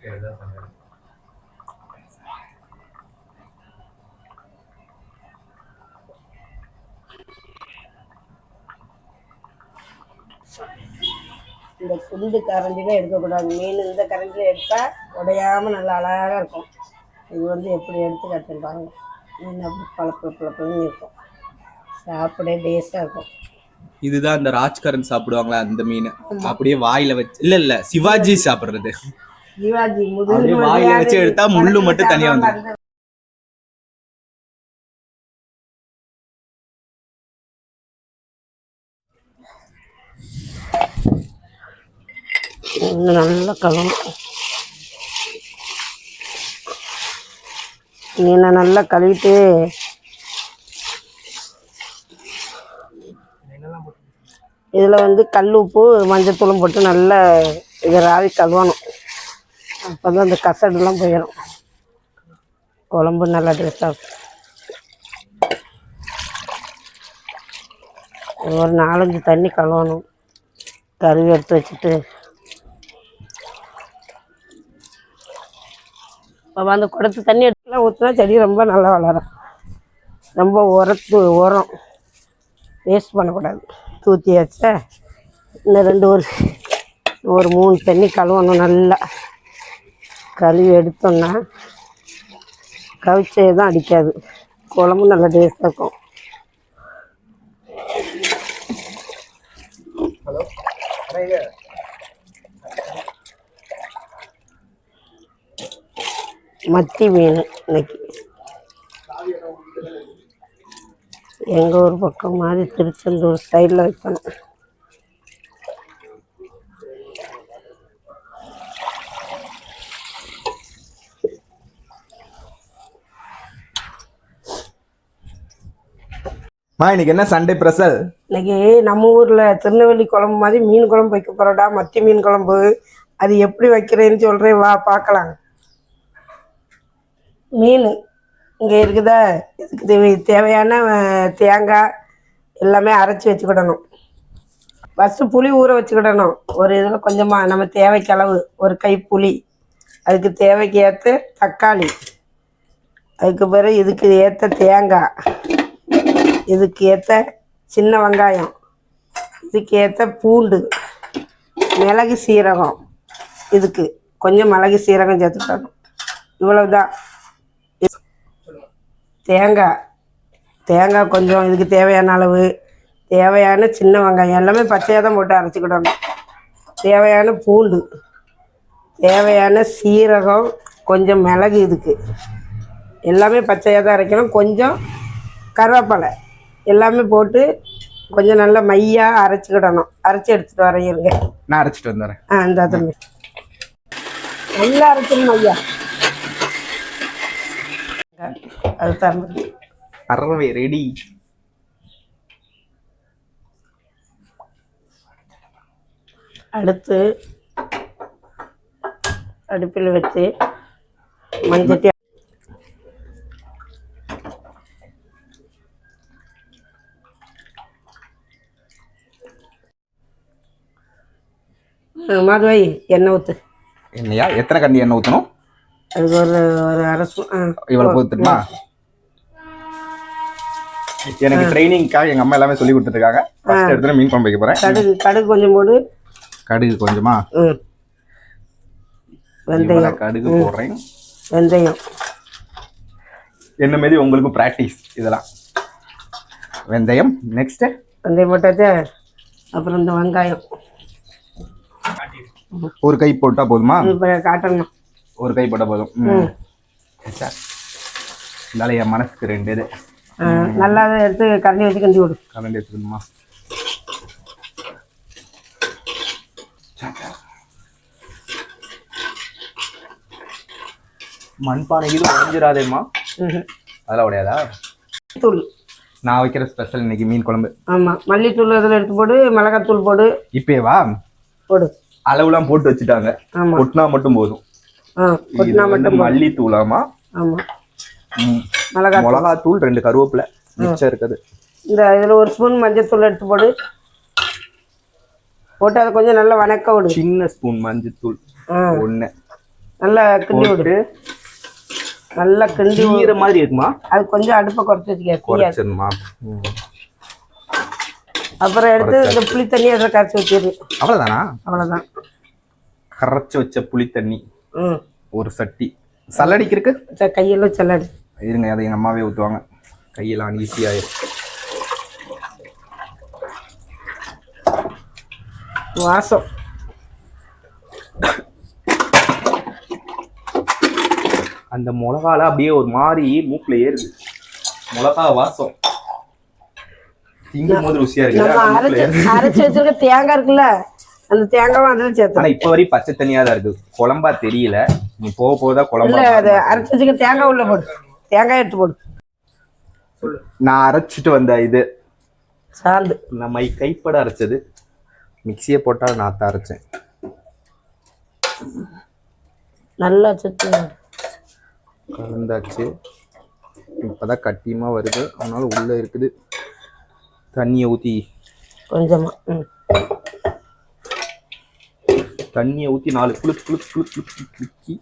இந்த குண்டு கரண்டிலாம் எடுக்கக்கூடாது. மீன் இந்த கரண்டியில் எடுத்தால் உடையாமல் நல்லா அழகாக இருக்கும். இது வந்து எப்படி எடுத்து கட்டுன்னு பாருங்க. மீன் அப்படி பழப்பழப்பழப்பழன்னு இருக்கும். சாப்பிட டேஸ்டாக இருக்கும். இதுதான் இந்த ராஜ்கரன் சாப்பிடுவாங்களா அந்த மீன், அப்படியே வாயில வச்சு. இல்ல சிவாஜி சாப்பிடுறது. சிவாஜி வாயில வச்சு எடுத்தா முள்ளு மட்டும் தனியா வந்து. நல்லா கழுவணும். மீனை நல்லா கழுவிட்டு இதில் வந்து கல் உப்பு மஞ்சத்தூளும் போட்டு நல்லா இதை ராவி கழுவணும். அப்போ தான் அந்த கசடுலாம் போயிடும். குழம்பு நல்லா டேஸ்டாக இருக்கும். ஒரு 4-5 தண்ணி கழுவணும். கழுவி எடுத்து வச்சுட்டு அப்போ அந்த குடத்து தண்ணி எடுத்துலாம் ஊற்றினா செடி ரொம்ப நல்லா வளரும். ரொம்ப உரம் வேஸ்ட் பண்ணக்கூடாது. தூத்தி வச்சா இன்னும் ஒரு 3 தண்ணி கழுவணும். நல்லா கழுவி எடுத்தோம்னா கவிச்சே தான் அடிக்காது. குழம்பு நல்லா டேஸ்டாக இருக்கும். மத்தி மீன் இன்னைக்கு எங்கள் ஊர் பக்கம் மாதிரி திருச்செந்தூர் ஸ்டைலில் வைக்கணும். இன்னைக்கு என்ன சண்டே ஸ்பெஷல்? இன்னைக்கு நம்ம ஊரில் திருநெல்வேலி குழம்பு மாதிரி மீன் குழம்பு வைக்க போகிறோடா. மத்தி மீன் குழம்பு. அது எப்படி வைக்கிறேன்னு சொல்கிறேன், வா பார்க்கலாம். மீன் இங்கே இருக்குதா, இதுக்கு தேவையான தேங்காய் எல்லாமே அரைச்சி வச்சுக்கிடணும். ஃபஸ்ட்டு புளி ஊற வச்சுக்கிடணும். ஒரு இதில் கொஞ்சமாக நம்ம தேவைக்கு அளவு ஒரு கை புளி, அதுக்கு தேவைக்கு ஏற்ற தக்காளி, அதுக்கு பிறகு இதுக்கு ஏற்ற தேங்காய், இதுக்கு ஏற்ற சின்ன வெங்காயம், இதுக்கு ஏற்ற பூண்டு, மிளகு சீரகம், இதுக்கு கொஞ்சம் மிளகு சீரகம் சேர்த்துக்கணும். இவ்வளவுதான். தேங்காய் கொஞ்சம் இதுக்கு தேவையான அளவு, தேவையான சின்ன வெங்காயம் எல்லாமே பச்சையாக தான் போட்டு அரைச்சிக்கிடணும். தேவையான பூண்டு, தேவையான சீரகம், கொஞ்சம் மிளகு, இதுக்கு எல்லாமே பச்சையாக தான் அரைக்கணும். கொஞ்சம் கருவேப்பிலை எல்லாமே போட்டு கொஞ்சம் நல்லா மையாக அரைச்சிக்கிடணும். அரைச்சி எடுத்துகிட்டு வரேன் இருங்க. நான் அரைச்சிட்டு வந்துடுறேன். இந்த தம்பி நல்லா அரைக்கணும் ஐயா. அது தம்பி அறவே ரெடி. அடுத்து அடுப்பில் வச்சு மஞ்சட்டி மாதுவை எண்ணெய் ஊற்று. எண்ணெயா? எத்தனை கண்டி எண்ணெய் ஊற்றணும்? அதுக்கு ஒரு அரை இவ்வளோ ஊற்றுமா? எனக்கு ட்ரைனிங்காக எங்கள் அம்மா எல்லாமே சொல்லி கொடுத்துருக்காங்க. ஃபர்ஸ்ட் எடுத்து மீன் குழம்பு வைக்க போகிறேன். கடுகு கொஞ்சம் போடு. கடுகு கொஞ்சமா? வெந்தயம். கடுகு போடுறேன். வெந்தயம் என்ன மாரி உங்களுக்கு ப்ராக்டிஸ் இதெல்லாம். வெந்தயம் நெக்ஸ்ட். வெந்தயம் போட்டாச்சு. அப்புறம் இந்த வெங்காயம் ஒரு கை போட்டா போதுமா? காட்டணும். ஒரு கை போட்டா போதும். இருந்தாலும் என் மனசுக்கு 2 இது நல்லா எடுத்து கரண்டி வச்சு கஞ்சி விடு. கரண்டி எடுத்துக்கணுமா? மண்பானை இது உடைஞ்சிடாதேம்மா. அதெல்லாம் உடையாதா? தூள் நான் வைக்கிற ஸ்பெஷல் இன்னைக்கு மீன் குழம்பு. ஆமாம், மல்லித்தூள் அதில் எடுத்து போடு, மிளகாத்தூள் போடு. இப்பேவா போடு. அளவுலாம் போட்டு வச்சுட்டாங்க. கொட்டினா மட்டும் போதும். மல்லித்தூளாமா? ஆமாம். மிளகாத்தூள் 2 கருவேப்பிலை மிச்சம் இருக்குது. இந்த இதில் ஒரு ஸ்பூன் மஞ்சத்தூள் எடுத்து போடு. போட்டு அதை கொஞ்சம் நல்லா வணக்க விடு. சின்ன ஸ்பூன் மஞ்சத்தூள் 1. நல்லா கிண்டி விடு. நல்லா கிண்டி ஈர மாதிரி இருக்குமா? அது கொஞ்சம் அடுப்பை குறைச்சி வச்சுக்க. குறைச்சிடணுமா? அப்புறம் எடுத்து இந்த புளி தண்ணி அதில் கரைச்சி வச்சிரு. அவ்வளோதானா? அவ்வளோதான். கரைச்சி வச்ச புளி தண்ணி ஒரு சட்டி. சல்லடிக்கு இருக்கு கையெல்லாம் சல்லடி இருங்க, அதை எங்கள் அம்மாவே ஊற்றுவாங்க. கையெல்லாம் ஈஸியாயிரும். வாசம் அந்த மிளகால அப்படியே ஒரு மாதிரி மூக்குல ஏறுது. மிளகா வாசம் திங்கும் போது ருசியா இருக்கு. அரைச்சி வச்சிருக்க தேங்காய் இருக்குல்ல, அந்த தேங்காவும் அதில் சேர்த்து. ஆனா இப்ப வரைக்கும் பச்சை தண்ணியா தான் இருக்கு, குழம்பா தெரியல. நீ போக போதா குழம்பா. அதை அரைச்சி வச்சுக்க தேங்காய் உள்ள போடு. தேங்காய் எடுத்து போடு. நான் அரைச்சிட்டு வந்த இது சாந்து நம்ம கைப்பட அரைச்சது. மிக்சியை போட்டால் நான் தான் அரைச்சேன். நல்லா சுத்து கலந்தாச்சு. இப்போதான் கட்டியமா வருது, அதனால உள்ள இருக்குது. தண்ணியை ஊற்றி கொஞ்சமா தண்ணியை ஊற்றி 4 குளுக்கி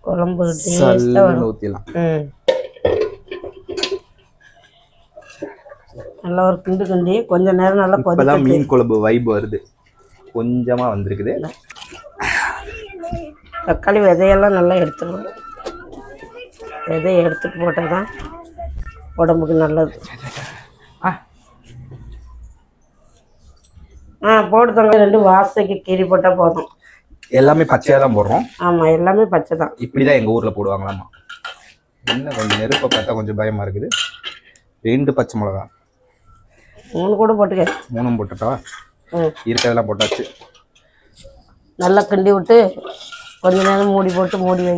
குழம்பு ஊற்றிடலாம். நல்லா ஒரு கிண்டு கிண்டி கொஞ்ச நேரம் நல்லா இப்பதான் மீன் குழம்பு வைப் வருது. கொஞ்சமா வந்திருக்குது. தக்காளி விதையெல்லாம் நல்லா எடுத்துக்கணும். விதையை எடுத்துட்டு போட்டால் தான் உடம்புக்கு நல்லது. போடுறவங்க 2 வாசனைக்கு கீரி போட்டால் போதும். எல்லாமே பச்சையாக தான் போடுறோம். ஆமாம், எல்லாமே பச்சை தான். இப்படிதான் எங்கள் ஊரில் போடுவாங்களாமா. என்ன கொஞ்சம் நெருப்பை பார்த்தா கொஞ்சம் பயமாக இருக்குது. 2 பச்சை மிளகா, 3 கூட போட்டுக்க. 3 போட்டுட்டா? இருக்கிறதெல்லாம் போட்டாச்சு. நல்லா கிண்டி விட்டு கொஞ்ச நேரம் மூடி போட்டு மூடி வை.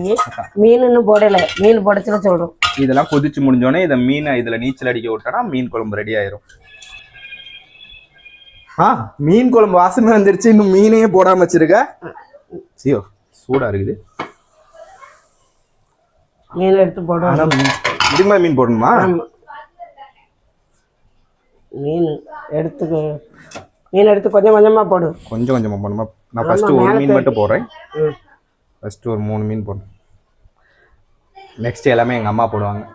மீன் இன்னும் போடலை. மீன் போடச்சுன்னு சொல்கிறோம். இதெல்லாம் கொதிச்சு முடிஞ்சோடனே இதை மீனை இதில் நீச்சல் அடிக்க விட்டோன்னா மீன் குழம்பு ரெடி ஆயிரும். மீன் குழம்பு வாசனை வந்துருச்சு. இன்னும் மீனையே போடாம வச்சிருக்க. ஐயோ சூடா இருக்குது. மீன் எடுத்து போடணும். இதுக்கு மேலே மீன் போடணுமா? மீன் எடுத்து கொஞ்சம் கொஞ்சமா போடு. கொஞ்சம் கொஞ்சமா போடணுமா? நான் ஃபர்ஸ்ட் 1 மீன் மட்டும் போடுறேன். ஃபர்ஸ்ட் ஒரு 3 மீன் போடுறேன். நெக்ஸ்ட் எல்லாமே எங்க அம்மா போடுவாங்க.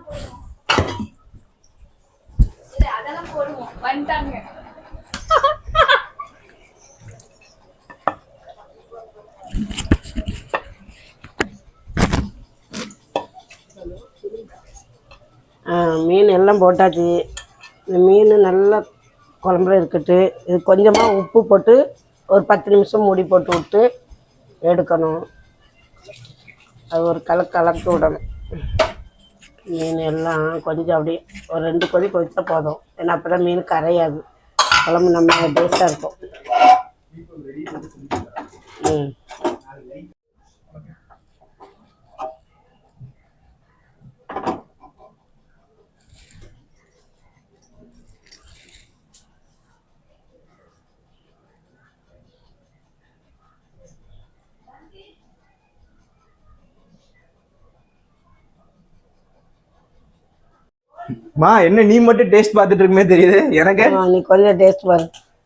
மீன் எல்லாம் போட்டாச்சு. இந்த மீன் நல்லா குழம்புல இருக்கட்டு. இது கொஞ்சமாக உப்பு போட்டு ஒரு 10 நிமிஷம் மூடி போட்டு விட்டு எடுக்கணும். அது ஒரு கலக்கி விடணும். மீன் எல்லாம் கொஞ்சம் அப்படியே ஒரு 2 கொதி கொதிச்சா போதும். ஏன்னா அப்போ தான் மீன் கரையாது. குழம்பு நம்ம டேஸ்ட்டாக இருக்கும். என்ன நீ மட்டும் டேஸ்ட் பார்த்துட்டு இருக்குமே தெரியுது எனக்கு. நீ கொஞ்சம் டேஸ்ட் பாரு,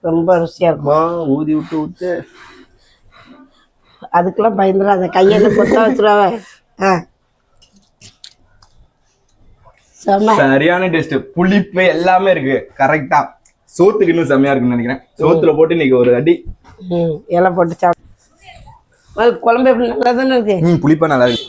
ரொம்ப ருசியா இருக்கும். ஊதி விட்டு அதுக்கெல்லாம் பயந்துடாத. கையில கொத்தா வச்சுருவ. சரியான டேஸ்ட், புளிப்பு எல்லாமே இருக்கு கரெக்டா. சோத்துக்கு இன்னும் செம்மையா இருக்குன்னு நினைக்கிறேன். சோத்துல போட்டு இன்னைக்கு ஒரு அடி இலை போட்டு சாப்பிடு. குழம்பு எப்படி நல்லா தானே இருக்கு. புளிப்பா நல்லா இருக்கு.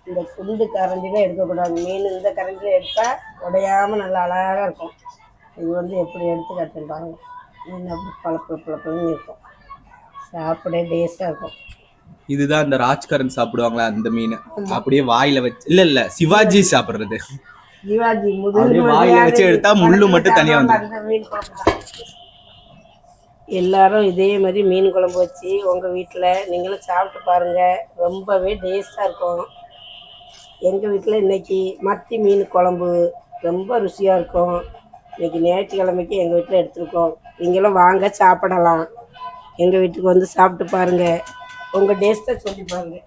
இந்த குண்டு கரண்டில எடுக்கக்கூடாது. மீன் இந்த கரண்டில எடுத்தா உடையாம நல்லா அழகாக இருக்கும். இது எப்படி எடுத்து கட்டிருப்பாங்க. மீன் அப்படி பழப்புன்னு இருக்கும். சாப்பிட டேஸ்டாக இருக்கும். இதுதான் அந்த ராஜ்கரன் சாப்பிடுவாங்களா அந்த மீன். அப்படியே வாயில வச்சு இல்ல சிவாஜி சாப்பிடுறது. சிவாஜி வாயில வச்சு எடுத்தா முள்ளு மட்டும் தனியா வந்து. எல்லாரும் இதே மாதிரி மீன் குழம்பு வச்சு உங்கள் வீட்டில் நீங்களும் சாப்பிட்டு பாருங்கள். ரொம்பவே டேஸ்ட்டாக இருக்கும். எங்கள் வீட்டில் இன்றைக்கி மத்தி மீன் குழம்பு ரொம்ப ருசியாக இருக்கும். இன்றைக்கி ஞாயிற்றுக்கிழமைக்கு எங்கள் வீட்டில் எடுத்துருக்கோம். நீங்களும் வாங்க சாப்பிடலாம். எங்கள் வீட்டுக்கு வந்து சாப்பிட்டு பாருங்கள். உங்கள் டேஸ்ட்டை சொல்லி பாருங்கள்.